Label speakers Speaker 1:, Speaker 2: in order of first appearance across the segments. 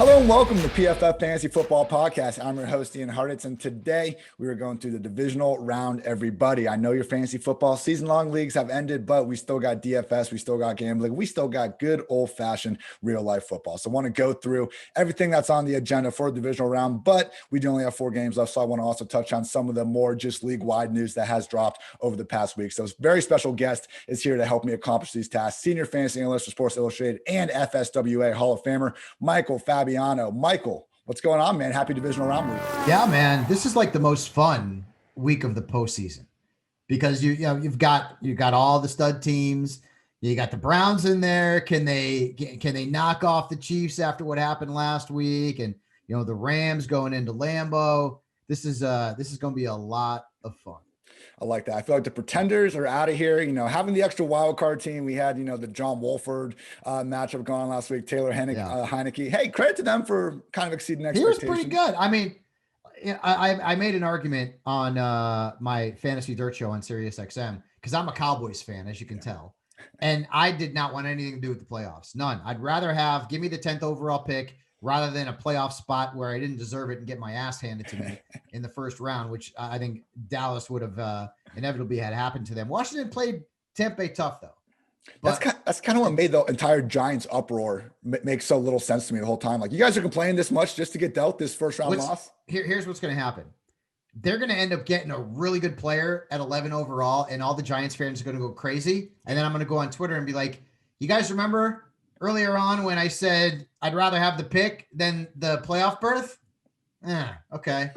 Speaker 1: Hello and welcome to the PFF Fantasy Football Podcast. I'm your host, Ian Hartitz, and today we are going through the divisional round, everybody. I know your fantasy football season-long leagues have ended, but we still got DFS, we still got gambling, we still got good old-fashioned real-life football. So I want to go through everything that's on the agenda for the divisional round, but we do only have 4 games left, so I want to also touch on some of the more just league-wide news that has dropped over the past week. So a very special guest is here to help me accomplish these tasks. Senior fantasy analyst for Sports Illustrated and FSWA Hall of Famer, Michael Fabiano. Michael, what's going on, man? Happy divisional round week.
Speaker 2: Yeah, man. This is like the most fun week of the postseason because you've got all the stud teams. You got the Browns in there. Can they knock off the Chiefs after what happened last week? And the Rams going into Lambeau. This is going to be a lot of fun.
Speaker 1: I like that. I feel like the pretenders are out of here. Having the extra wild card team, we had, the John Wolford matchup going on last week, Taylor Heineke. Hey, credit to them for kind of exceeding expectations.
Speaker 2: He was pretty good. I mean, I made an argument on my Fantasy Dirt Show on SiriusXM because I'm a Cowboys fan, as you can tell. And I did not want anything to do with the playoffs. None. I'd rather give me the 10th overall pick rather than a playoff spot where I didn't deserve it and get my ass handed to me in the first round, which I think Dallas would have inevitably had happened to them. Washington played Tampa Bay tough, though.
Speaker 1: But that's kind of what made the entire Giants uproar make so little sense to me the whole time. Like, you guys are complaining this much just to get dealt this first round loss?
Speaker 2: Here's what's going to happen. They're going to end up getting a really good player at 11 overall, and all the Giants fans are going to go crazy. And then I'm going to go on Twitter and be like, you guys remember earlier on when I said I'd rather have the pick than the playoff berth? Okay.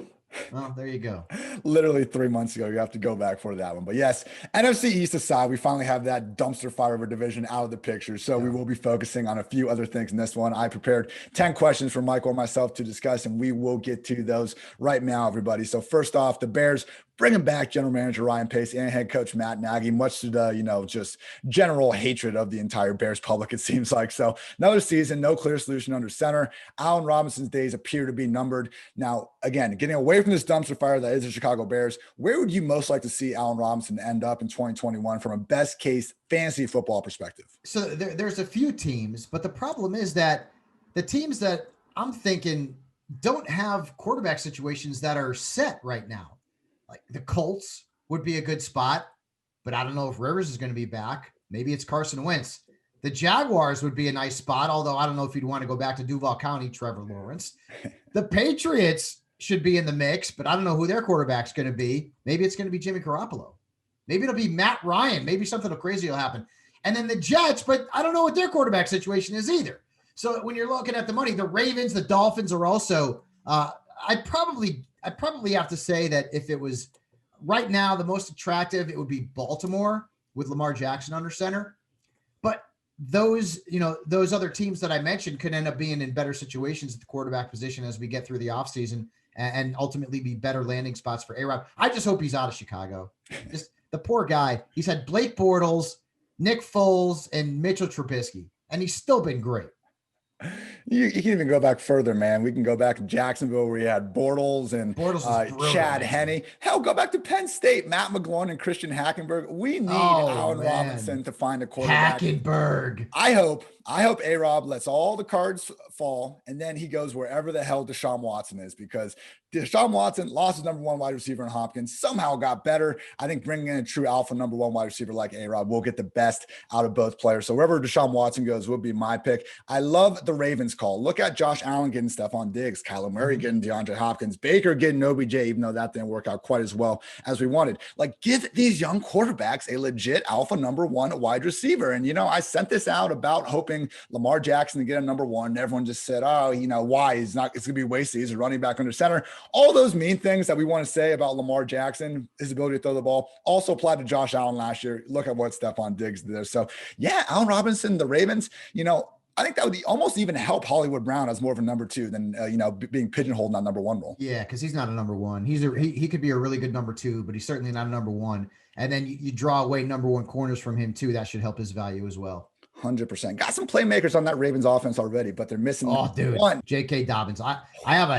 Speaker 2: Well, there you go.
Speaker 1: Literally 3 months ago, you have to go back for that one. But yes, NFC East aside, we finally have that dumpster fire of a division out of the picture. So we will be focusing on a few other things in this one. I prepared 10 questions for Michael and myself to discuss, and we will get to those right now, everybody. So first off, the Bears bringing back general manager Ryan Pace and head coach Matt Nagy, much to the, just general hatred of the entire Bears public, it seems like. So another season, no clear solution under center. Allen Robinson's days appear to be numbered. Now, again, getting away from this dumpster fire that is the Chicago Bears, where would you most like to see Allen Robinson end up in 2021 from a best case fantasy football perspective?
Speaker 2: So there's a few teams, but the problem is that the teams that I'm thinking don't have quarterback situations that are set right now. Like the Colts would be a good spot, but I don't know if Rivers is going to be back. Maybe it's Carson Wentz. The Jaguars would be a nice spot, although I don't know if you'd want to go back to Duval County, Trevor Lawrence. The Patriots should be in the mix, but I don't know who their quarterback's going to be. Maybe it's going to be Jimmy Garoppolo. Maybe it'll be Matt Ryan. Maybe something crazy will happen. And then the Jets, but I don't know what their quarterback situation is either. So when you're looking at the money, the Ravens, the Dolphins are also I'd probably have to say that if it was right now the most attractive, it would be Baltimore with Lamar Jackson under center. But those other teams that I mentioned could end up being in better situations at the quarterback position as we get through the offseason and ultimately be better landing spots for A-Rob. I just hope he's out of Chicago. Just the poor guy. He's had Blake Bortles, Nick Foles, and Mitchell Trubisky, and he's still been great.
Speaker 1: You can even go back further, man. We can go back to Jacksonville where you had Bortles and Chad Henne. Hell, go back to Penn State, Matt McGloin and Christian Hackenberg. We need Allen Robinson to find a quarterback.
Speaker 2: Hackenberg.
Speaker 1: I hope A-Rob lets all the cards fall, and then he goes wherever the hell Deshaun Watson is, because Deshaun Watson lost his number 1 wide receiver in Hopkins, somehow got better. I think bringing in a true alpha number 1 wide receiver like A-Rob will get the best out of both players. So wherever Deshaun Watson goes would be my pick. I love the Ravens call. Look at Josh Allen getting Stephon Diggs, Kyler Murray getting DeAndre Hopkins, Baker getting OBJ, even though that didn't work out quite as well as we wanted. Like, give these young quarterbacks a legit alpha number 1 wide receiver. And, I sent this out about hoping Lamar Jackson to get a number 1. And everyone just said, why? It's going to be wasted. He's a running back under center. All those mean things that we want to say about Lamar Jackson, his ability to throw the ball, also applied to Josh Allen last year. Look at what Stephon Diggs did. So, yeah, Allen Robinson, the Ravens, I think that would almost even help Hollywood Brown as more of a number 2 than, being pigeonholed in that number 1 role.
Speaker 2: Yeah, because he's not a number 1. He could be a really good number 2, but he's certainly not a number 1. And then you draw away number 1 corners from him too. That should help his value as well.
Speaker 1: 100%. Got some playmakers on that Ravens offense already, but they're missing one.
Speaker 2: J.K. Dobbins. I have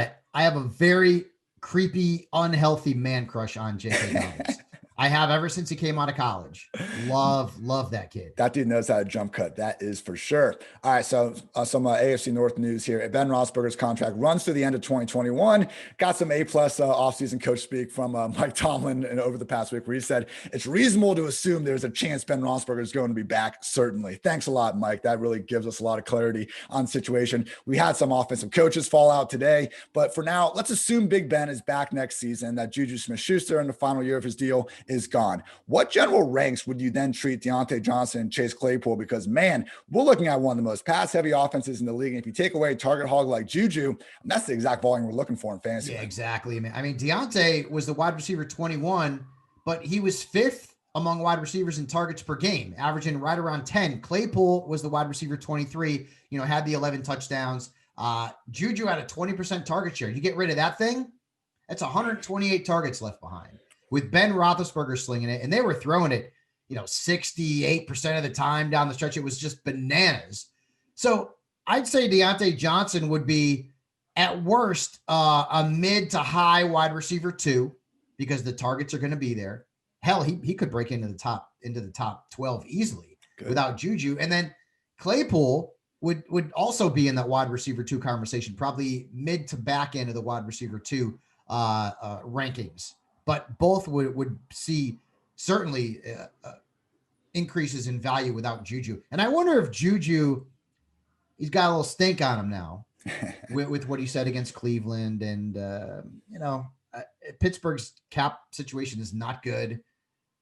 Speaker 2: a very creepy, unhealthy man crush on J.K. Dobbins. I have ever since he came out of college. Love that kid.
Speaker 1: That dude knows how to jump cut. That is for sure. All right. So some AFC North news here. Ben Roethlisberger's contract runs through the end of 2021. Got some A-plus offseason coach speak from Mike Tomlin and over the past week where he said, it's reasonable to assume there's a chance Ben Roethlisberger is going to be back. Certainly. Thanks a lot, Mike. That really gives us a lot of clarity on the situation. We had some offensive coaches fall out today, but for now, let's assume Big Ben is back next season, that Juju Smith-Schuster in the final year of his deal is gone. What general ranks would you then treat Diontae Johnson and Chase Claypool? Because, man, we're looking at one of the most pass-heavy offenses in the league. And if you take away target hog like Juju, that's the exact volume we're looking for in fantasy.
Speaker 2: Yeah, exactly. I mean, Diontae was the wide receiver 21, but he was fifth among wide receivers in targets per game, averaging right around 10. Claypool was the wide receiver 23, had the 11 touchdowns. Juju had a 20% target share. You get rid of that thing, that's 128 targets left behind. With Ben Roethlisberger slinging it, and they were throwing it, 68% of the time down the stretch. It was just bananas. So I'd say Diontae Johnson would be, at worst, a mid to high wide receiver 2, because the targets are going to be there. Hell, he could break into the top 12 easily. Good. Without Juju. And then Claypool would also be in that wide receiver 2 conversation, probably mid to back end of the wide receiver 2 rankings. But both would see certainly increases in value without Juju. And I wonder if Juju, he's got a little stink on him now with what he said against Cleveland. And, Pittsburgh's cap situation is not good.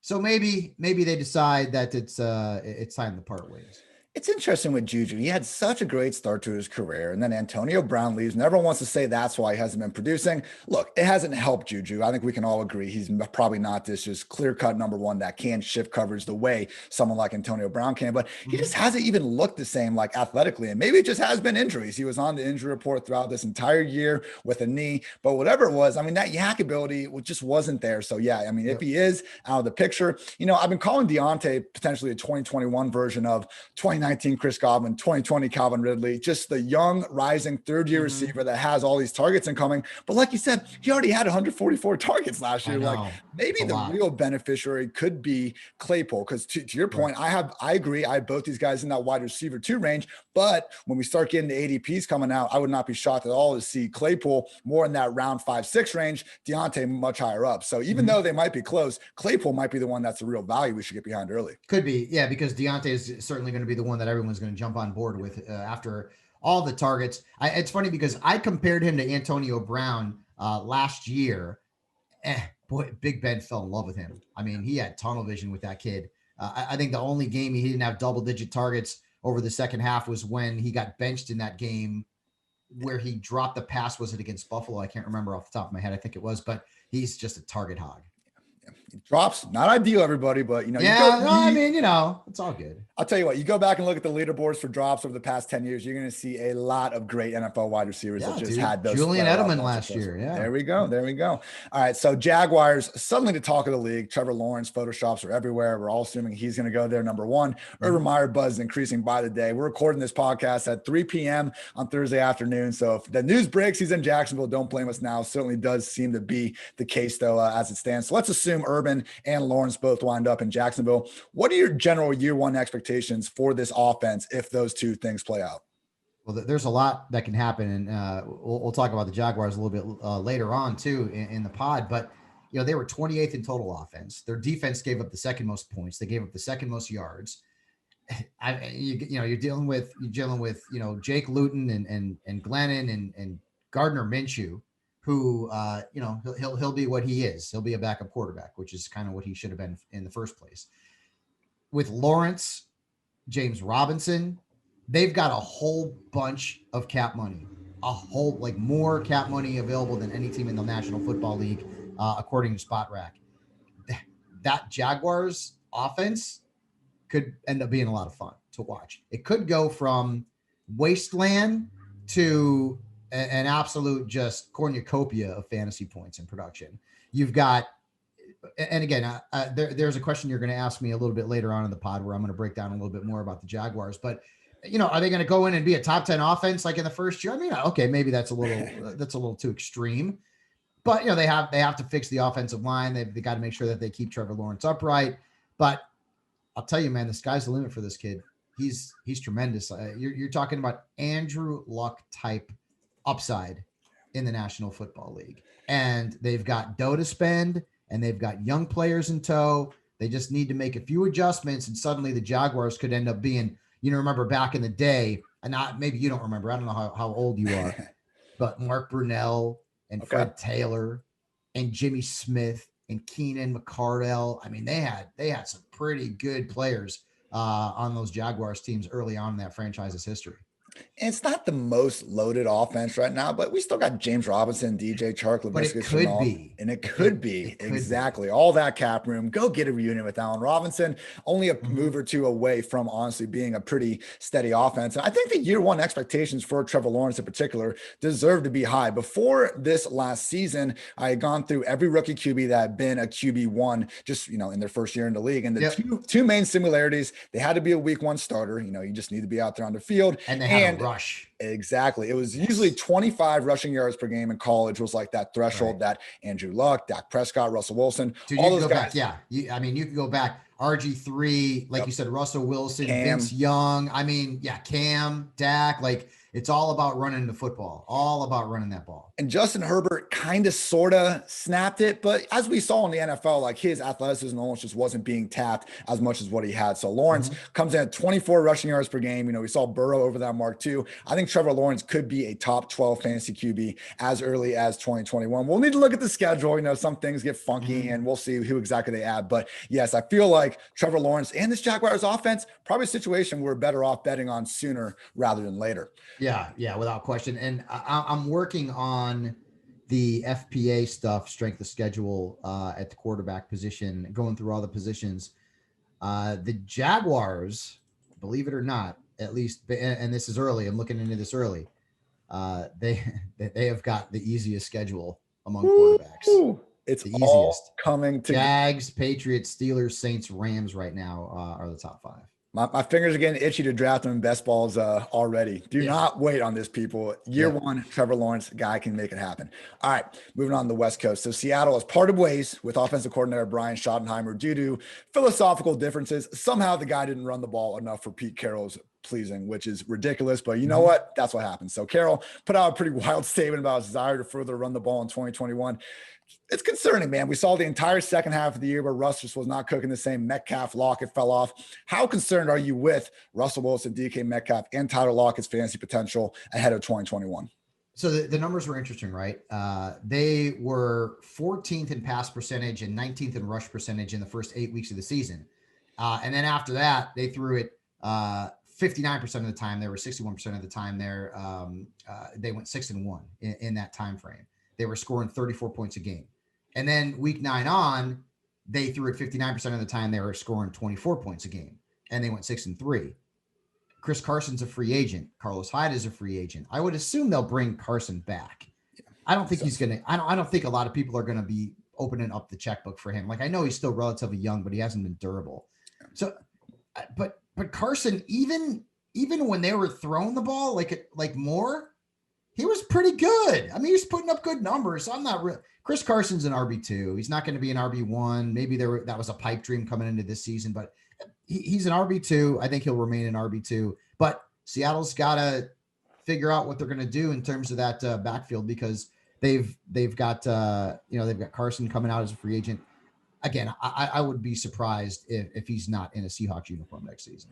Speaker 2: So maybe they decide that it's time to part ways.
Speaker 1: It's interesting with Juju. He had such a great start to his career, and then Antonio Brown leaves, and everyone wants to say that's why he hasn't been producing. Look, it hasn't helped Juju. I think we can all agree he's probably not this just clear-cut number one that can shift coverage the way someone like Antonio Brown can, but he just hasn't even looked the same, like athletically, and maybe it just has been injuries. He was on the injury report throughout this entire year with a knee, but whatever it was, I mean, that yak ability just wasn't there. So yeah, I mean, if he is out of the picture, I've been calling Diontae potentially a 2021 version of 2019 Chris Godwin, 2020 Calvin Ridley, just the young rising third-year receiver that has all these targets incoming. But like you said, he already had 144 targets last year. Like maybe the real beneficiary could be Claypool, because to your point, I agree. I have both these guys in that wide receiver 2 range. But when we start getting the ADPs coming out, I would not be shocked at all to see Claypool more in that round 5-6 range, Diontae much higher up. So even though they might be close, Claypool might be the one that's the real value we should get behind early.
Speaker 2: Could be, yeah, because Diontae is certainly going to be the one that everyone's going to jump on board with after all the targets. It's funny because I compared him to Antonio Brown last year. Boy, Big Ben fell in love with him. I mean, he had tunnel vision with that kid. I think the only game he didn't have double-digit targets over the second half was when he got benched in that game where he dropped the pass. Was it against Buffalo? I can't remember off the top of my head. I think it was, but he's just a target hog.
Speaker 1: Drops, not ideal, everybody, but
Speaker 2: I mean, it's all good.
Speaker 1: I'll tell you what, you go back and look at the leaderboards for drops over the past 10 years, you're going to see a lot of great NFL wide receivers that just had those.
Speaker 2: Julian Edelman last year. Yeah.
Speaker 1: There we go. All right. So Jaguars, suddenly the talk of the league. Trevor Lawrence Photoshops are everywhere. We're all assuming he's going to go there. Number one, Urban Meyer buzz is increasing by the day. We're recording this podcast at 3 p.m. on Thursday afternoon. So if the news breaks, he's in Jacksonville. Don't blame us now. Certainly does seem to be the case though, as it stands. So let's assume Urban and Lawrence both wind up in Jacksonville. What are your general year one expectations for this offense if those two things play out?
Speaker 2: Well, there's a lot that can happen, and we'll talk about the Jaguars a little bit later on too in the pod. But they were 28th in total offense. Their defense gave up the second most points. They gave up the second most yards. You're dealing with Jake Luton and Glennon and Gardner Minshew, who he'll be what he is. He'll be a backup quarterback, which is kind of what he should have been in the first place. With Lawrence, James Robinson, they've got a whole bunch of cap money, more cap money available than any team in the National Football League, according to SpotRack. That Jaguars offense could end up being a lot of fun to watch. It could go from wasteland to an absolute just cornucopia of fantasy points in production. You've got, and again, there's a question you're going to ask me a little bit later on in the pod where I'm going to break down a little bit more about the Jaguars, but are they going to go in and be a top 10 offense like in the first year? I mean, okay, maybe that's a little too extreme, But they have to fix the offensive line. They got to make sure that they keep Trevor Lawrence upright. But I'll tell you, man, the sky's the limit for this kid. He's tremendous. You're talking about Andrew Luck type upside in the National Football League, and they've got dough to spend, and they've got young players in tow. They just need to make a few adjustments, and suddenly the Jaguars could end up being, remember back in the day, and maybe you don't remember. I don't know how old you are, but Mark Brunell and Fred Taylor and Jimmy Smith and Keenan McCardell. I mean, they had some pretty good players on those Jaguars teams early on in that franchise's history.
Speaker 1: And it's not the most loaded offense right now, but we still got James Robinson, DJ Chark,
Speaker 2: but it could be.
Speaker 1: And it could be. Exactly. All that cap room. Go get a reunion with Allen Robinson. Only a move or two away from honestly being a pretty steady offense. And I think the year one expectations for Trevor Lawrence in particular deserve to be high. Before this last season, I had gone through every rookie QB that had been a QB1 just, in their first year in the league. And the two main similarities, they had to be a week one starter. You just need to be out there on the field.
Speaker 2: And they had a rush.
Speaker 1: Exactly. It was usually 25 rushing yards per game in college was like that threshold that Andrew Luck, Dak Prescott, Russell Wilson,
Speaker 2: dude,
Speaker 1: all those guys.
Speaker 2: You can go back. RG3, like you said, Russell Wilson, Cam. Vince Young. Cam, Dak, it's all about running the football, all about running that ball.
Speaker 1: And Justin Herbert kind of, sort of snapped it. But as we saw in the NFL, his athleticism almost just wasn't being tapped as much as what he had. So Lawrence comes in at 24 rushing yards per game. We saw Burrow over that mark too. I think Trevor Lawrence could be a top 12 fantasy QB as early as 2021. We'll need to look at the schedule. Some things get funky and we'll see who exactly they add. But yes, I feel like Trevor Lawrence and this Jaguars offense, probably a situation we're better off betting on sooner rather than later.
Speaker 2: Yeah, without question. And I'm working on the FPA stuff, strength of schedule at the quarterback position, going through all the positions. The Jaguars, believe it or not, at least, and this is early, I'm looking into this early, they have got the easiest schedule among quarterbacks.
Speaker 1: It's
Speaker 2: the
Speaker 1: all
Speaker 2: easiest.
Speaker 1: Coming to
Speaker 2: Jags, Patriots, Steelers, Saints, Rams right now are the top five.
Speaker 1: My fingers are getting itchy to draft them in best balls already. Do not wait on this, people. Year one, Trevor Lawrence, guy can make it happen. All right, moving on to the West Coast. So Seattle has parted ways with offensive coordinator Brian Schottenheimer due to philosophical differences. Somehow the guy didn't run the ball enough for Pete Carroll's pleasing, which is ridiculous. But you know what? That's what happened. So Carroll put out a pretty wild statement about his desire to further run the ball in 2021. It's concerning, man. We saw the entire second half of the year where Russ just was not cooking the same. Metcalf, Lockett fell off. How concerned are you with Russell Wilson, DK Metcalf, and Tyler Lockett's fantasy potential ahead of 2021?
Speaker 2: So the numbers were interesting, right? They were 14th in pass percentage and 19th in rush percentage in the first 8 weeks of the season. And then after that, they threw it 59% of the time. They were 61% of the time there. They went 6-1 in that time frame. They were scoring 34 points a game. And then week 9 on, they threw it 59% of the time. They were scoring 24 points a game, and they went 6-3. Chris Carson's a free agent. Carlos Hyde is a free agent. I would assume they'll bring Carson back. I don't think he's going to, I don't think a lot of people are going to be opening up the checkbook for him. I know he's still relatively young, but he hasn't been durable. So, but Carson, even when they were throwing the ball, like more, he was pretty good. I mean, he's putting up good numbers. So I'm not real. Chris Carson's an RB2. He's not going to be an RB1. Maybe that was a pipe dream coming into this season, but he's an RB2. I think he'll remain an RB2. But Seattle's got to figure out what they're going to do in terms of that backfield, because they've got Carson coming out as a free agent. Again, I would be surprised if he's not in a Seahawks uniform next season.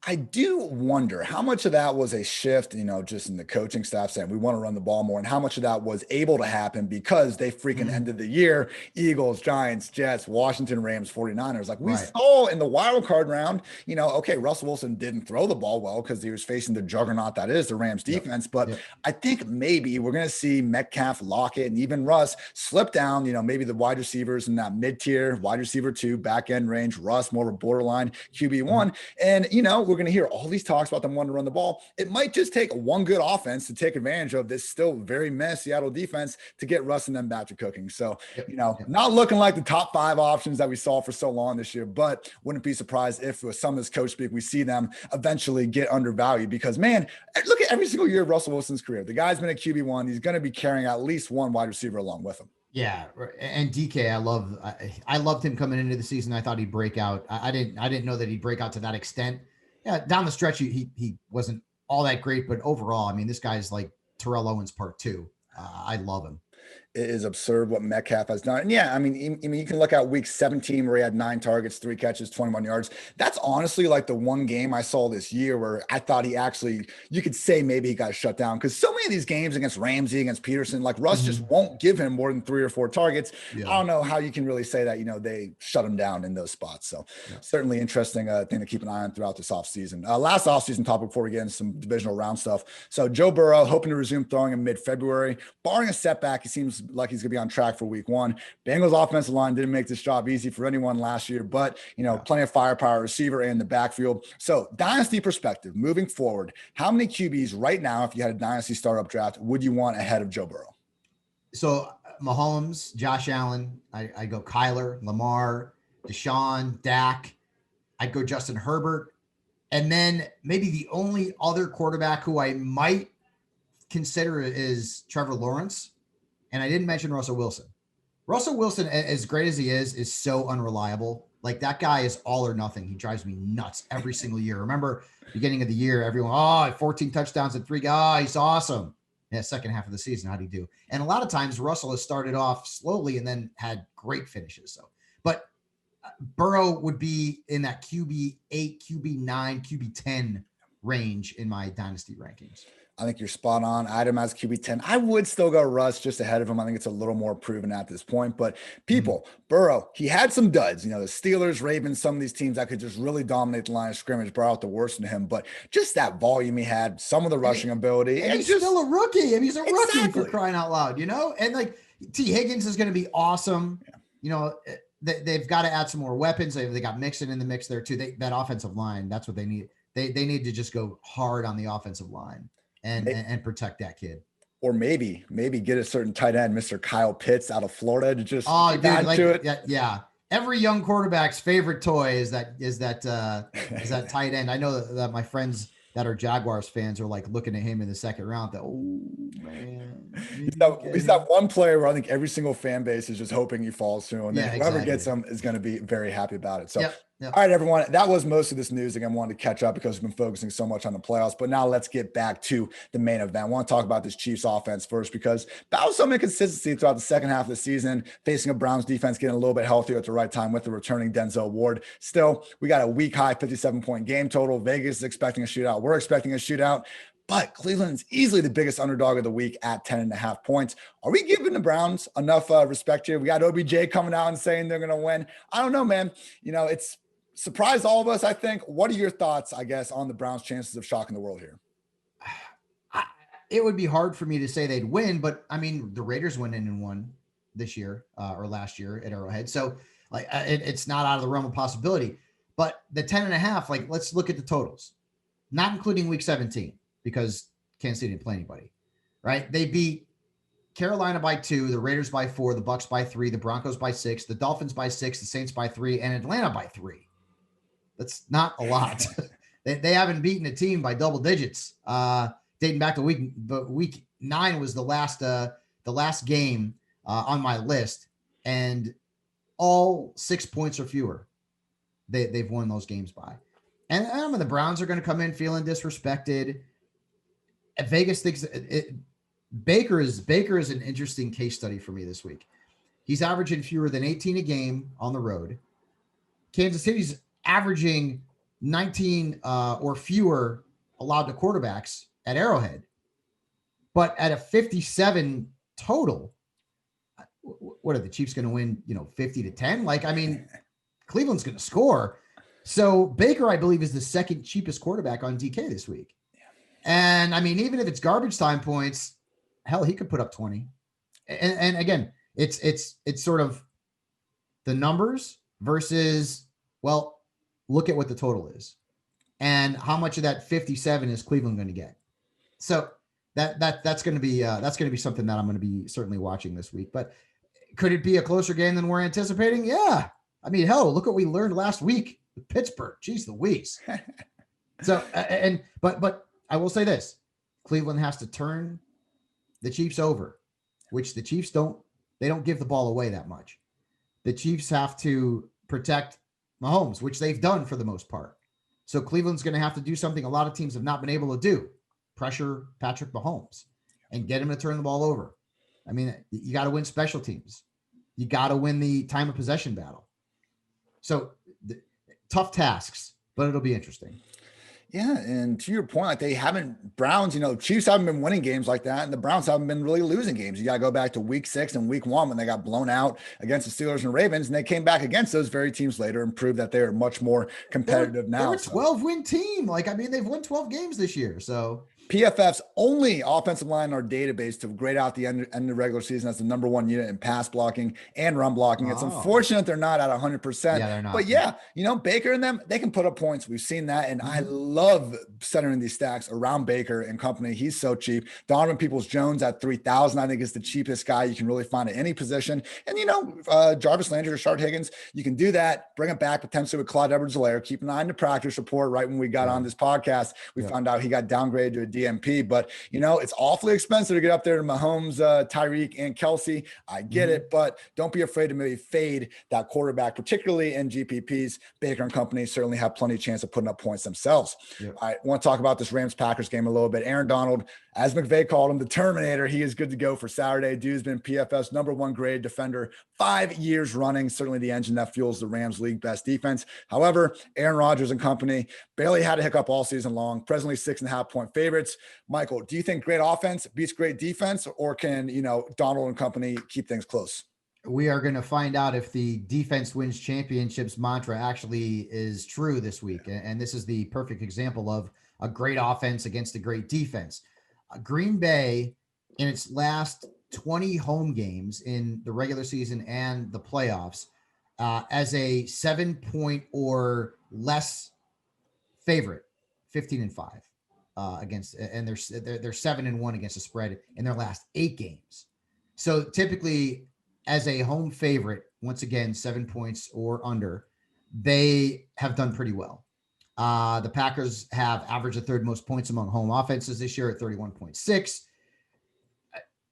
Speaker 1: I do wonder how much of that was a shift, just in the coaching staff saying we want to run the ball more, and how much of that was able to happen because they freaking ended the year, Eagles, Giants, Jets, Washington, Rams, 49ers. We saw in the wild card round, okay, Russell Wilson didn't throw the ball well because he was facing the juggernaut that is the Rams defense. But I think maybe we're going to see Metcalf, Lockett, and even Russ slip down, maybe the wide receivers in that mid-tier wide receiver 2 back end range, Russ more of a borderline QB1. And, we're going to hear all these talks about them wanting to run the ball. It might just take one good offense to take advantage of this still very mess Seattle defense to get Russ and them back to cooking. So, not looking like the top 5 options that we saw for so long this year, but wouldn't be surprised if with some of this coach speak, we see them eventually get undervalued because, man, look at every single year of Russell Wilson's career. The guy's been a QB1. He's going to be carrying at least one wide receiver along with him.
Speaker 2: Yeah, and DK, I loved him coming into the season. I thought he'd break out. I didn't know that he'd break out to that extent. Yeah, down the stretch, he wasn't all that great, but overall, I mean, this guy's like Terrell Owens part 2. I love him.
Speaker 1: It is absurd what Metcalf has done. And yeah, I mean, you can look at week 17 where he had 9 targets, 3 catches, 21 yards. That's honestly like the one game I saw this year where I thought he actually, you could say maybe he got shut down because so many of these games against Ramsey, against Peterson, like Russ just won't give him more than 3 or 4 targets. Yeah. I don't know how you can really say that, they shut him down in those spots. So certainly interesting thing to keep an eye on throughout this offseason. Last offseason topic before we get into some divisional round stuff. So Joe Burrow hoping to resume throwing in mid-February. Barring a setback, he seems like he's going to be on track for week 1. Bengals offensive line didn't make this job easy for anyone last year, but plenty of firepower, receiver and the backfield. So dynasty perspective, moving forward, how many QBs right now, if you had a dynasty startup draft, would you want ahead of Joe Burrow?
Speaker 2: So Mahomes, Josh Allen, I go Kyler, Lamar, Deshaun, Dak. I'd go Justin Herbert. And then maybe the only other quarterback who I might consider is Trevor Lawrence. And I didn't mention Russell Wilson. Russell Wilson, as great as he is so unreliable. Like that guy is all or nothing. He drives me nuts every single year. Remember, beginning of the year, everyone, 14 touchdowns and 3 guys. He's awesome. Yeah, second half of the season, how'd he do? And a lot of times Russell has started off slowly and then had great finishes. So, but Burrow would be in that QB 8, QB 9, QB 10 range in my dynasty rankings.
Speaker 1: I think you're spot on. I had him as QB 10. I would still go Russ just ahead of him. I think it's a little more proven at this point. But Burrow, he had some duds. The Steelers, Ravens, some of these teams that could just really dominate the line of scrimmage, brought out the worst in him. But just that volume he had, some of the rushing ability.
Speaker 2: And he's just still a rookie. I mean, he's a rookie for crying out loud, And like T. Higgins is going to be awesome. Yeah. They've got to add some more weapons. They got Mixon in the mix there too. That offensive line, that's what they need. They need to just go hard on the offensive line. And protect that kid.
Speaker 1: Or maybe get a certain tight end, Mr. Kyle Pitts out of Florida to just
Speaker 2: to it. Yeah. Every young quarterback's favorite toy is that tight end. I know that my friends that are Jaguars fans are like looking at him in the second round.
Speaker 1: He's that one player where I think every single fan base is just hoping he falls to, and then whoever gets him is going to be very happy about it. So. Yep. All right, everyone, that was most of this news. Again, I wanted to catch up because we've been focusing so much on the playoffs, but now let's get back to the main event. I want to talk about this Chiefs offense first because that was some inconsistency throughout the second half of the season, facing a Browns defense getting a little bit healthier at the right time with the returning Denzel Ward. Still, we got a week high 57-point game total. Vegas is expecting a shootout. We're expecting a shootout. But Cleveland's easily the biggest underdog of the week at 10.5 points. Are we giving the Browns enough respect here? We got OBJ coming out and saying they're going to win. I don't know, man. It's surprised all of us, I think. What are your thoughts, I guess, on the Browns' chances of shocking the world here?
Speaker 2: It would be hard for me to say they'd win, but I mean, the Raiders went in and won this year or last year at Arrowhead. So like it's not out of the realm of possibility, but the 10.5, like let's look at the totals, not including week 17 because Kansas City didn't play anybody, right? They beat Carolina by 2, the Raiders by 4, the Bucs by 3, the Broncos by 6, the Dolphins by 6, the Saints by 3, and Atlanta by 3. That's not a lot. They haven't beaten a team by double digits dating back to week 9 was the last game on my list, and all 6 points or fewer they've won those games by. And I mean, the Browns are going to come in feeling disrespected. Vegas thinks Baker is an interesting case study for me this week. He's averaging fewer than 18 a game on the road. Kansas City's averaging 19 or fewer allowed to quarterbacks at Arrowhead. But at a 57 total, what are the Chiefs going to win, 50-10? Like, I mean, Cleveland's going to score. So Baker, I believe, is the second cheapest quarterback on DK this week. And I mean, even if it's garbage time points, hell, he could put up 20. And again, it's sort of the numbers versus, well, look at what the total is. and how much of that 57 is Cleveland going to get? So that's going to be something that I'm going to be certainly watching this week. But could it be a closer game than we're anticipating? Yeah. I mean, hell, look what we learned last week with Pittsburgh. Jeez Louise. So, but I will say this: Cleveland has to turn the Chiefs over, which the Chiefs don't give the ball away that much. The Chiefs have to protect Mahomes, which they've done for the most part. So Cleveland's going to have to do something a lot of teams have not been able to do: pressure Patrick Mahomes and get him to turn the ball over. I mean, you got to win special teams. You got to win the time of possession battle. So tough tasks, but it'll be interesting.
Speaker 1: Yeah, and to your point, like Browns, Chiefs haven't been winning games like that, and the Browns haven't been really losing games. You got to go back to week 6 and week 1 when they got blown out against the Steelers and Ravens, and they came back against those very teams later and proved that they are much more competitive now.
Speaker 2: They're a 12-win team. They've won 12 games this year, so.
Speaker 1: PFF's only offensive line in our database to grade out the end of the regular season as the number 1 unit in pass blocking and run blocking. It's unfortunate they're not at 100%.
Speaker 2: Yeah, they're not.
Speaker 1: But Baker and them, they can put up points. We've seen that, and I love centering these stacks around Baker and company. He's so cheap. Donovan Peoples-Jones at 3,000, I think, is the cheapest guy you can really find at any position. And Jarvis Landry or Rashard Higgins, you can do that. Bring it back potentially with Clyde Edwards-Helaire. Keep an eye on the practice report. Right when we got on this podcast, we found out he got downgraded to a DMP, but it's awfully expensive to get up there to Mahomes, Tyreek, and Kelsey. I get it, but don't be afraid to maybe fade that quarterback, particularly in GPPs. Baker and company certainly have plenty of chance of putting up points themselves. Yep. I want to talk about this Rams-Packers game a little bit. Aaron Donald, as McVay called him, the Terminator, he is good to go for Saturday. Dude's been PFF's number 1 grade defender 5 years running. Certainly the engine that fuels the Rams' league best defense. However, Aaron Rodgers and company barely had a hiccup all season long. Presently 6.5-point favorites. Michael, do you think great offense beats great defense, or can, Donald and company keep things close?
Speaker 2: We are going to find out if the defense wins championships mantra actually is true this week. And this is the perfect example of a great offense against a great defense. Green Bay, in its last 20 home games in the regular season and the playoffs, as a 7-point or less favorite, 15-5. Against, and they're 7-1 against the spread in their last 8 games. So typically, as a home favorite, once again 7 points or under, they have done pretty well. The Packers have averaged the 3rd most points among home offenses this year at 31.6.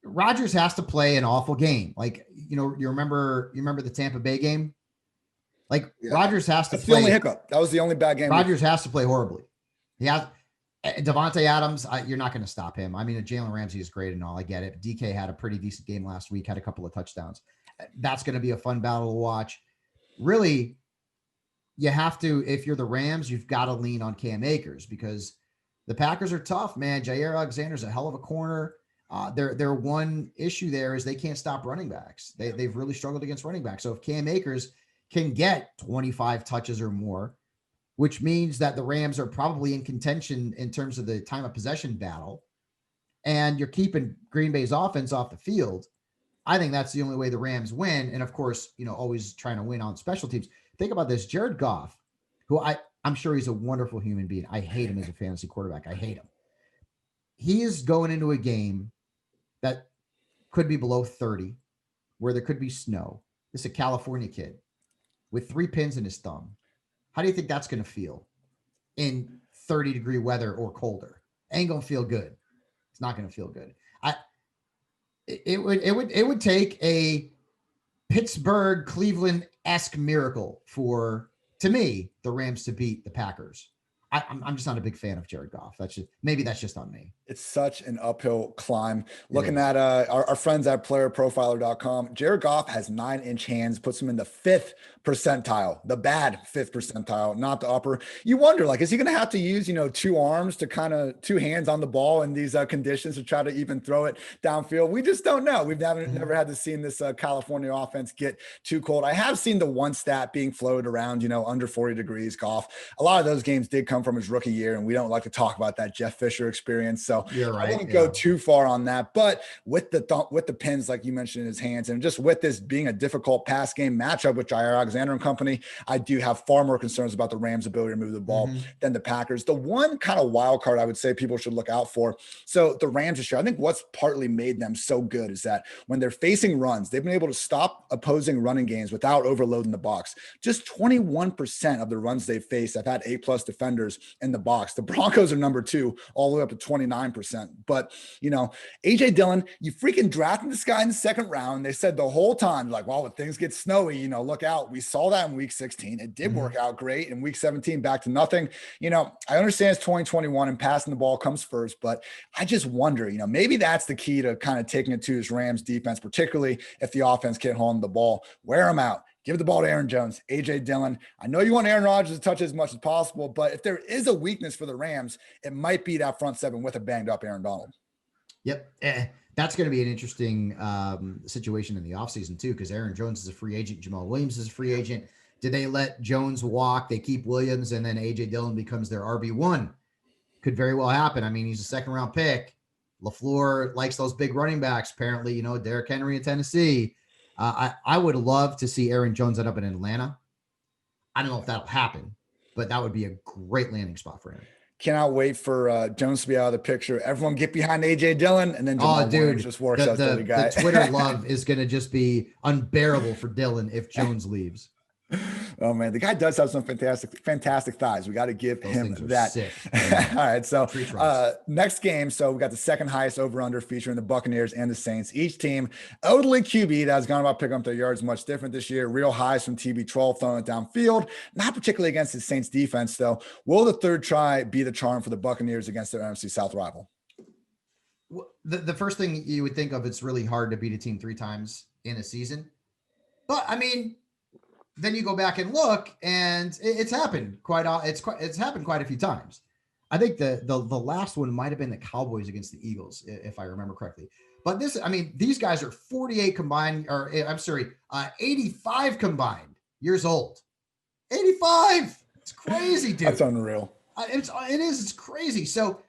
Speaker 2: Rodgers has to play an awful game. You remember the Tampa Bay game? Rodgers has to play. That's the
Speaker 1: only hiccup. That was the only bad game.
Speaker 2: Rodgers has to play horribly. He has. Devontae Adams, you're not going to stop him. I mean, Jalen Ramsey is great and all. I get it. DK had a pretty decent game last week, had a couple of touchdowns. That's going to be a fun battle to watch. Really, you have to, if you're the Rams, you've got to lean on Cam Akers because the Packers are tough, man. Jair Alexander's a hell of a corner. Their one issue there is they can't stop running backs. They've really struggled against running backs. So if Cam Akers can get 25 touches or more, which means that the Rams are probably in contention in terms of the time of possession battle, and you're keeping Green Bay's offense off the field, I think that's the only way the Rams win. And of course, always trying to win on special teams. Think about this. Jared Goff, who I'm sure he's a wonderful human being. I hate him as a fantasy quarterback. I hate him. He is going into a game that could be below 30, where there could be snow. This is a California kid with 3 pins in his thumb. How do you think that's going to feel in 30-degree weather or colder? Ain't going to feel good. It's not going to feel good. It would take a Pittsburgh, Cleveland-esque miracle for, to me, the Rams to beat the Packers. I'm just not a big fan of Jared Goff. That's just on me.
Speaker 1: It's such an uphill climb. Looking at our friends at playerprofiler.com, Jared Goff has 9-inch hands, puts him in the 5th percentile, the bad 5th percentile, not the upper. You wonder, is he going to have to use, 2 arms to 2 hands on the ball in these conditions to try to even throw it downfield? We just don't know. We've never had to see this California offense get too cold. I have seen the one stat being floated around, under 40 degrees Goff. A lot of those games did come from his rookie year, and we don't like to talk about that Jeff Fisher experience. So
Speaker 2: you're right.
Speaker 1: I wouldn't go too far on that, but with the pins, like you mentioned in his hands, and just with this being a difficult pass game matchup with Jair Alexander Alexander and company, I do have far more concerns about the Rams' ability to move the ball than the Packers. The one kind of wild card I would say people should look out for. So the Rams this year, I think what's partly made them so good is that when they're facing runs, they've been able to stop opposing running games without overloading the box. Just 21% of the runs they've faced have had A+ defenders in the box. The Broncos are number 2, all the way up to 29%. But, A.J. Dillon, you freaking drafted this guy in the second round. They said the whole time, like, well, when things get snowy, look out. We saw that in week 16. It did work out great. In week 17, back to nothing. I understand it's 2021 and passing the ball comes first, but I just wonder, maybe that's the key to kind of taking it to this Rams defense, particularly if the offense can't hold the ball. Wear them out. Give the ball to Aaron Jones, A.J. Dillon. I know you want Aaron Rodgers to touch as much as possible, but if there is a weakness for the Rams, it might be that front seven with a banged up Aaron Donald.
Speaker 2: Yep. That's going to be an interesting situation in the offseason too, because Aaron Jones is a free agent. Jamal Williams is a free agent. Did they let Jones walk? They keep Williams, and then A.J. Dillon becomes their RB1. Could very well happen. I mean, he's a second-round pick. LaFleur likes those big running backs. Apparently, Derrick Henry in Tennessee. I would love to see Aaron Jones end up in Atlanta. I don't know if that'll happen, but that would be a great landing spot for him.
Speaker 1: Cannot wait for Jones to be out of the picture. Everyone get behind A.J. Dillon, and then Jamal Williams just works out the guy.
Speaker 2: The Twitter love is going to just be unbearable for Dillon if Jones leaves.
Speaker 1: Oh man, the guy does have some fantastic thighs. We got to give him that. All right, so next game. So we got the second highest over/under featuring the Buccaneers and the Saints. Each team, elderly QB that has gone about picking up their yards much different this year. Real highs from TB12 throwing it downfield. Not particularly against the Saints defense though. Will the third try be the charm for the Buccaneers against their NFC South rival?
Speaker 2: The first thing you would think of, it's really hard to beat a team 3 times in a season, but I mean. Then you go back and look, and it's happened it's happened quite a few times. I think the last one might have been the Cowboys against the Eagles, if I remember correctly. But these guys are 48 combined, or I'm sorry, 85 combined years old. 85. It's crazy, dude.
Speaker 1: That's unreal.
Speaker 2: It's crazy. So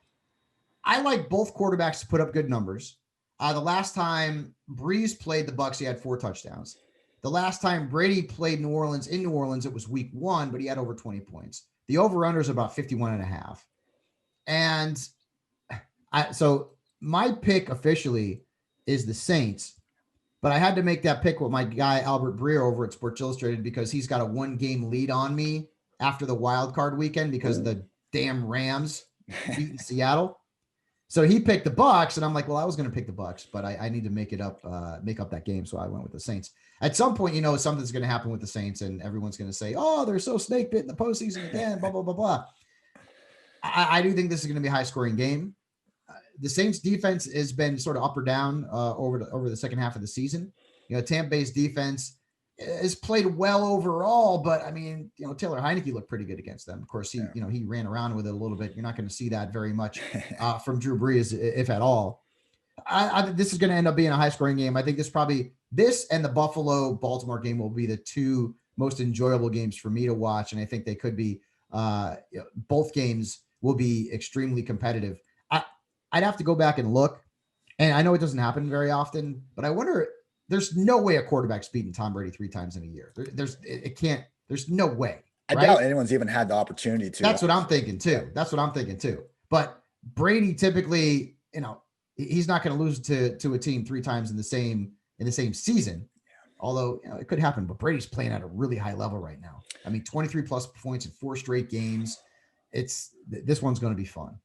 Speaker 2: I like both quarterbacks to put up good numbers. The last time Breeze played the Bucs, he had 4 touchdowns. The last time Brady played New Orleans, it was week 1, but he had over 20 points. The over-under is about 51.5. And so my pick officially is the Saints, but I had to make that pick with my guy, Albert Breer, over at Sports Illustrated, because he's got a 1-game lead on me after the wild card weekend because the damn Rams beat Seattle. So he picked the Bucs, and I'm like, well, I was going to pick the Bucs, but I need to make up that game. So I went with the Saints. At some point, something's going to happen with the Saints, and everyone's going to say, oh, they're so snake bit in the postseason again, blah, blah, blah, blah. I do think this is going to be a high-scoring game. The Saints defense has been sort of up or down over the second half of the season. Tampa Bay's defense has played well overall, but I mean, Taylor Heineke looked pretty good against them. Of course, he ran around with it a little bit. You're not going to see that very much from Drew Brees, if at all. This is going to end up being a high-scoring game. I think this and the Buffalo-Baltimore game will be the 2 most enjoyable games for me to watch, and I think they could be. Both games will be extremely competitive. I'd have to go back and look, and I know it doesn't happen very often, but I wonder. There's no way a quarterback's beaten Tom Brady 3 times in a year. There's no way. Right?
Speaker 1: I doubt anyone's even had the opportunity to.
Speaker 2: That's what I'm thinking too. But Brady typically, he's not going to lose to a team 3 times in the same season. Yeah. Although it could happen, but Brady's playing at a really high level right now. I mean, 23 plus points in 4 straight games. This one's going to be fun.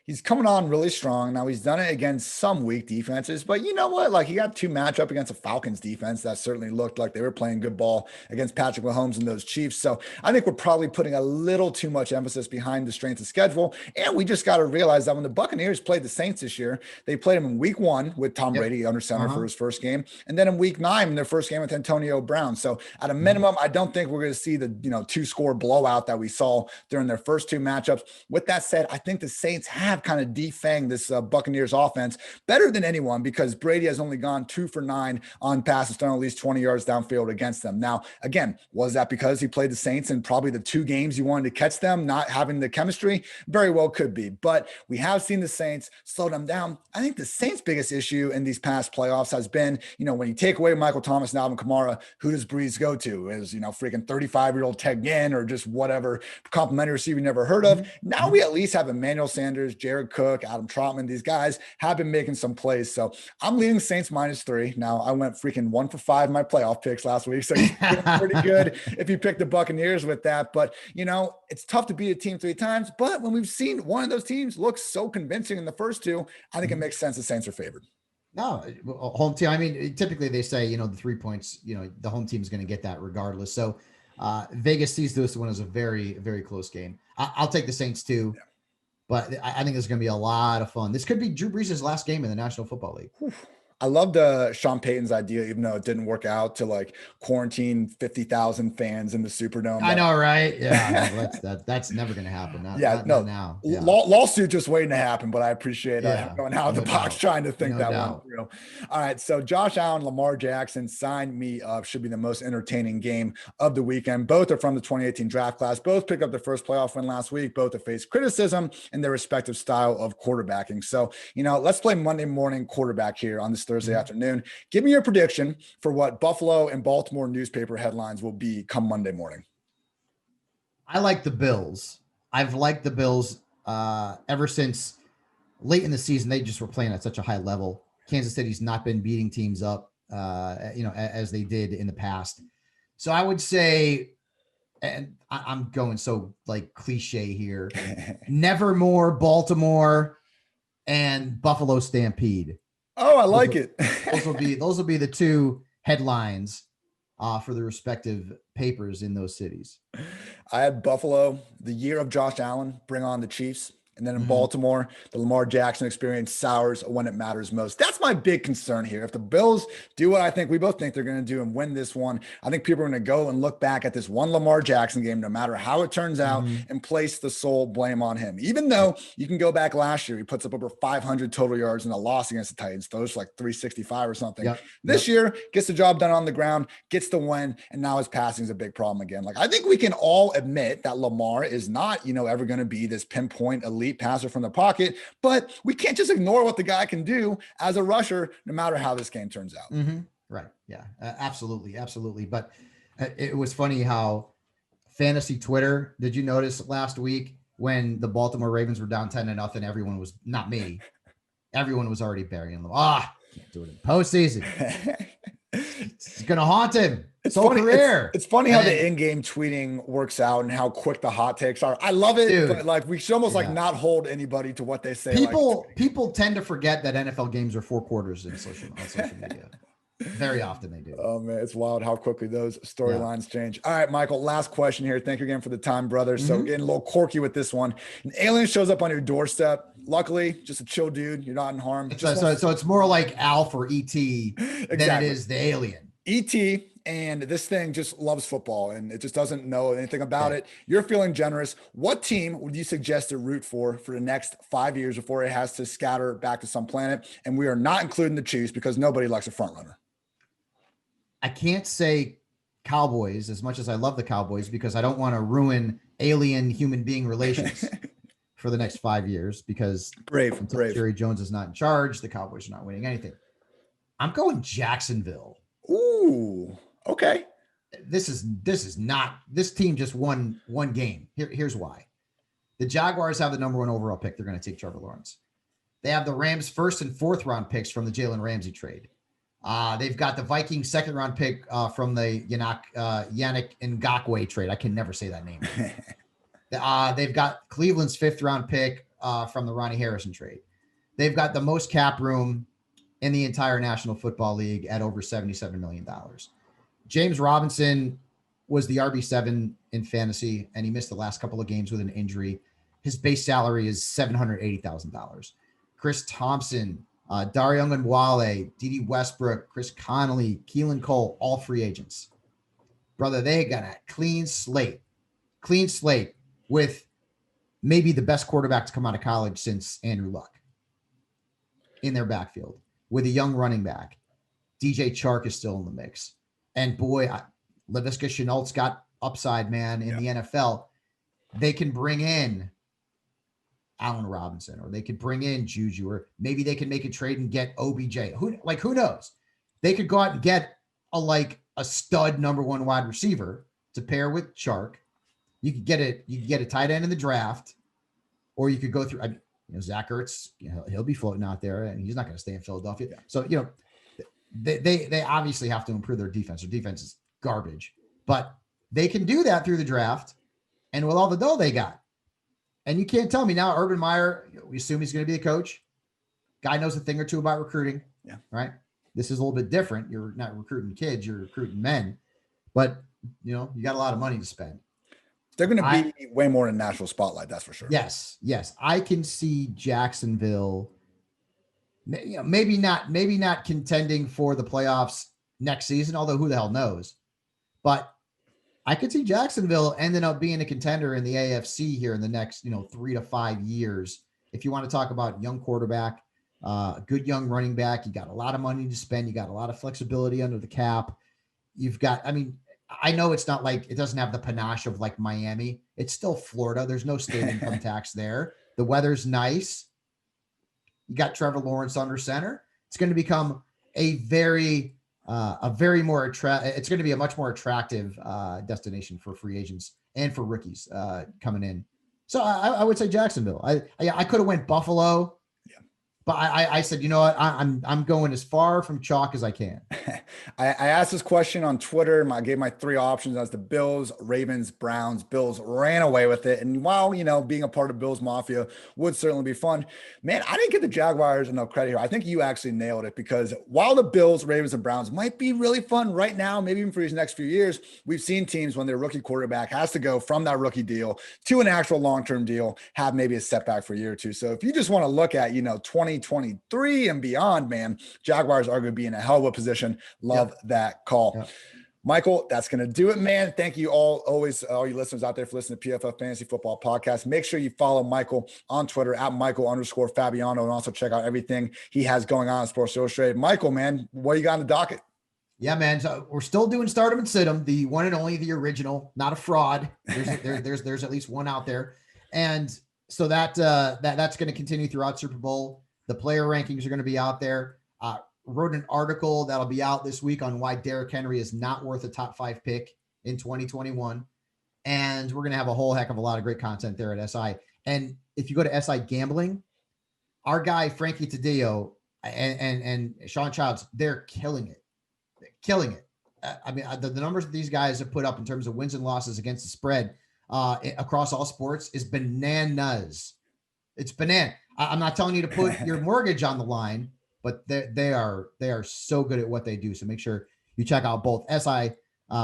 Speaker 1: He's coming on really strong. Now he's done it against some weak defenses, but you know what? Like he got 2 matchup against a Falcons defense that certainly looked like they were playing good ball against Patrick Mahomes and those Chiefs. So I think we're probably putting a little too much emphasis behind the strength of schedule. And we just got to realize that when the Buccaneers played the Saints this year, they played them in week 1 with Tom Brady under center for his first game. And then in week 9, in their first game with Antonio Brown. So at a minimum, I don't think we're going to see the 2-score blowout that we saw during their first 2 matchups. With that said, I think the Saints have have kind of defanged this Buccaneers offense better than anyone, because Brady has only gone 2 for 9 on passes thrown at least 20 yards downfield against them. Now, again, was that because he played the Saints in probably the 2 games you wanted to catch them, not having the chemistry? Very well could be, but we have seen the Saints slow them down. I think the Saints' biggest issue in these past playoffs has been, when you take away Michael Thomas and Alvin Kamara, who does Breeze go to? Is, freaking 35-year-old Ted Ginn or just whatever complimentary receiver you never heard of? Now we at least have Emmanuel Sanders, Jared Cook, Adam Trotman. These guys have been making some plays. So I'm leading Saints -3. Now I went freaking 1 for 5 in my playoff picks last week. So you're pretty good if you pick the Buccaneers with that. But, it's tough to beat a team 3 times. But when we've seen one of those teams look so convincing in the first 2, I think it makes sense the Saints are favored.
Speaker 2: No, home team. I mean, typically they say, the 3 points, the home team is going to get that regardless. So Vegas sees this one as a very, very close game. I'll take the Saints too, but I think it's going to be a lot of fun. This could be Drew Brees' last game in the National Football League.
Speaker 1: Whew. I loved Sean Payton's idea, even though it didn't work out, to quarantine 50,000 fans in the Superdome.
Speaker 2: I know, right? Yeah, that's never going to happen. Not now. Yeah.
Speaker 1: Lawsuit just waiting to happen, but I appreciate going out of the box trying to think one through. All right, so Josh Allen, Lamar Jackson, sign me up. Should be the most entertaining game of the weekend. Both are from the 2018 draft class. Both picked up their first playoff win last week. Both have faced criticism in their respective style of quarterbacking. So, let's play Monday morning quarterback here on this Thursday afternoon. Give me your prediction for what Buffalo and Baltimore newspaper headlines will be come Monday morning.
Speaker 2: I like the Bills. I've liked the Bills ever since late in the season. They just were playing at such a high level. Kansas City's not been beating teams up, as they did in the past. So I would say, and I'm going so cliche here, nevermore Baltimore and Buffalo Stampede.
Speaker 1: Oh, I like it.
Speaker 2: Those will be the 2 headlines for the respective papers in those cities.
Speaker 1: I had Buffalo, the year of Josh Allen, bring on the Chiefs. And then in Baltimore, the Lamar Jackson experience sours when it matters most. That's my big concern here. If the Bills do what I think we both think they're going to do and win this one, I think people are going to go and look back at this one Lamar Jackson game, no matter how it turns out, and place the sole blame on him. Even though you can go back last year, he puts up over 500 total yards in a loss against the Titans, throws 365 or something. This year, gets the job done on the ground, gets the win, and now his passing is a big problem again. I think we can all admit that Lamar is not, ever going to be this pinpoint elite passer from the pocket, but we can't just ignore what the guy can do as a rusher, no matter how this game turns out.
Speaker 2: Right. Yeah, absolutely. But it was funny how fantasy Twitter, did you notice last week when the Baltimore Ravens were down 10-0, everyone was, not me, everyone was already burying them. Can't do it in postseason. It's going to haunt him. It's whole career.
Speaker 1: It's funny how the in-game tweeting works out and how quick the hot takes are. I love it, dude, but we should almost not hold anybody to what they say.
Speaker 2: People tend to forget that NFL games are 4 quarters on social media. Very often they do.
Speaker 1: Oh man, it's wild how quickly those storylines change. All right, Michael, last question here. Thank you again for the time, brother. So getting a little quorky with this one. An alien shows up on your doorstep. Luckily, just a chill dude. You're not in harm.
Speaker 2: So it's more like Alf or E.T. than it is the alien.
Speaker 1: E.T. and this thing just loves football and it just doesn't know anything about it. You're feeling generous. What team would you suggest to root for the next 5 years before it has to scatter back to some planet? And we are not including the Chiefs because nobody likes a front runner.
Speaker 2: I can't say Cowboys as much as I love the Cowboys because I don't want to ruin alien human being relations for the next 5 years because until Jerry Jones is not in charge, the Cowboys are not winning anything. I'm going Jacksonville.
Speaker 1: Ooh, okay.
Speaker 2: This team just won one game. Here's why. The Jaguars have the number 1 overall pick. They're going to take Trevor Lawrence. They have the Rams' 1st and 4th round picks from the Jalen Ramsey trade. They've got the Vikings 2nd round pick from the Yannick Ngakoue trade. I can never say that name. They've got Cleveland's 5th round pick from the Ronnie Harrison trade. They've got the most cap room in the entire National Football League at over $77 million. James Robinson was the RB7 in fantasy, and he missed the last couple of games with an injury. His base salary is $780,000. Chris Thompson, Dare Ogunbowale, Dede Westbrook, Chris Connolly, Keelan Cole, all free agents. Brother, they got a clean slate with maybe the best quarterback to come out of college since Andrew Luck in their backfield with a young running back. DJ Chark is still in the mix. And boy, Laviska Shenault's got upside, man, in the NFL. They can bring in Allen Robinson, or they could bring in Juju, or maybe they can make a trade and get OBJ. Who knows? They could go out and get a stud number one wide receiver to pair with Chark. You could get a tight end in the draft, or you could go through. Zach Ertz, he'll be floating out there, and he's not going to stay in Philadelphia. Yeah. So they obviously have to improve their defense. Their defense is garbage, but they can do that through the draft, and with all the dough they got. And you can't tell me now, Urban Meyer, we assume he's going to be a coach. Guy knows a thing or two about recruiting. Yeah. Right. This is a little bit different. You're not recruiting kids, you're recruiting men, but you got a lot of money to spend.
Speaker 1: They're going to be way more in national spotlight. That's for sure.
Speaker 2: Yes. I can see Jacksonville, maybe not contending for the playoffs next season, although who the hell knows, but I could see Jacksonville ending up being a contender in the AFC here in the next, 3 to 5 years. If you want to talk about young quarterback, good young running back, you got a lot of money to spend. You got a lot of flexibility under the cap. You've got, I know it's not like, it doesn't have the panache of like Miami. It's still Florida. There's no state income tax there. The weather's nice. You got Trevor Lawrence under center. It's going to become it's going to be a much more attractive destination for free agents and for rookies coming in. So I would say Jacksonville. I could have went Buffalo, but I said, you know what? I'm going as far from chalk as I can.
Speaker 1: I asked this question on Twitter. I gave my 3 options as the Bills, Ravens, Browns. Bills ran away with it. And while, being a part of Bills Mafia would certainly be fun, man, I didn't get the Jaguars enough credit here. I think you actually nailed it, because while the Bills, Ravens, and Browns might be really fun right now, maybe even for these next few years, we've seen teams when their rookie quarterback has to go from that rookie deal to an actual long-term deal have maybe a setback for a year or two. So if you just want to look at, 2023 and beyond, man, Jaguars are going to be in a hell of a position. Love that call. Yep. Michael, that's going to do it, man. Thank you all you listeners out there for listening to PFF Fantasy Football Podcast. Make sure you follow Michael on Twitter at Michael_Fabiano, and also check out everything he has going on at Sports Illustrated. Michael, man, what you got on the docket?
Speaker 2: Yeah, man. So we're still doing Stardom and Sid'em, the one and only, the original, not a fraud. There's at least one out there. And so that's going to continue throughout Super Bowl. The player rankings are going to be out there. Wrote an article that'll be out this week on why Derrick Henry is not worth a top 5 pick in 2021. And we're going to have a whole heck of a lot of great content there at SI. And if you go to SI Gambling, our guy, Frankie Taddeo and Sean Childs, they're killing it. The numbers that these guys have put up in terms of wins and losses against the spread across all sports is bananas. It's banana. I'm not telling you to put your mortgage on the line, but they are so good at what they do. So make sure you check out both SI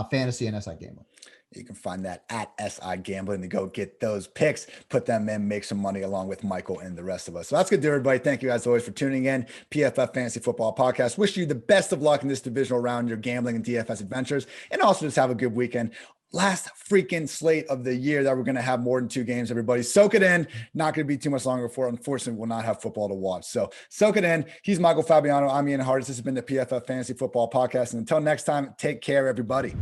Speaker 2: Fantasy and SI Gambling.
Speaker 1: You can find that at SI Gambling to go get those picks, put them in, make some money along with Michael and the rest of us. So that's good to everybody. Thank you as always for tuning in. PFF Fantasy Football Podcast. Wish you the best of luck in this divisional round, your gambling and DFS adventures, and also just have a good weekend. Last freaking slate of the year that we're going to have more than 2 games, everybody. Soak it in. Not going to be too much longer for, unfortunately, we'll not have football to watch. So soak it in. He's Michael Fabiano. I'm Ian Hardis. This has been the PFF Fantasy Football Podcast. And until next time, take care, everybody.